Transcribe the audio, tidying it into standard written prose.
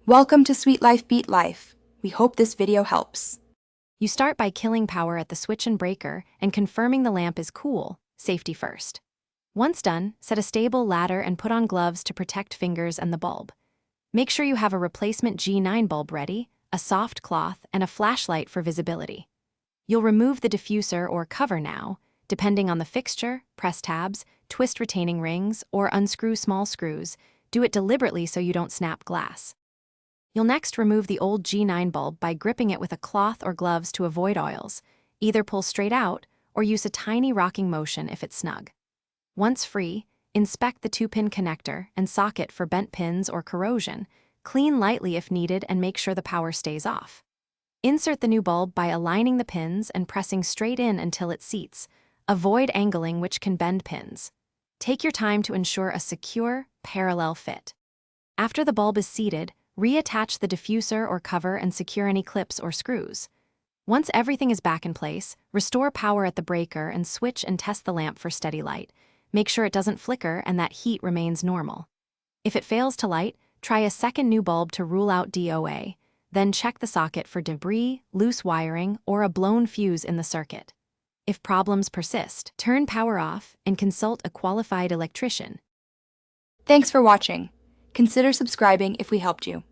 Welcome to Sweet Life Beat Life. We hope this video helps. You start by killing power at the switch and breaker and confirming the lamp is cool, safety first. Once done, set a stable ladder and put on gloves to protect fingers and the bulb. Make sure you have a replacement G9 bulb ready, a soft cloth, and a flashlight for visibility. You'll remove the diffuser or cover now, depending on the fixture, press tabs, twist retaining rings, or unscrew small screws. Do it deliberately so you don't snap glass. You'll next remove the old G9 bulb by gripping it with a cloth or gloves to avoid oils. Either pull straight out or use a tiny rocking motion if it's snug. Once free, inspect the 2-pin connector and socket for bent pins or corrosion. Clean lightly if needed and make sure the power stays off. Insert the new bulb by aligning the pins and pressing straight in until it seats. Avoid angling, which can bend pins. Take your time to ensure a secure, parallel fit. After the bulb is seated, reattach the diffuser or cover and secure any clips or screws. Once everything is back in place, restore power at the breaker and switch and test the lamp for steady light. Make sure it doesn't flicker and that heat remains normal. If it fails to light, try a second new bulb to rule out DOA, then check the socket for debris, loose wiring, or a blown fuse in the circuit. If problems persist, turn power off and consult a qualified electrician. Thanks for watching. Consider subscribing if we helped you.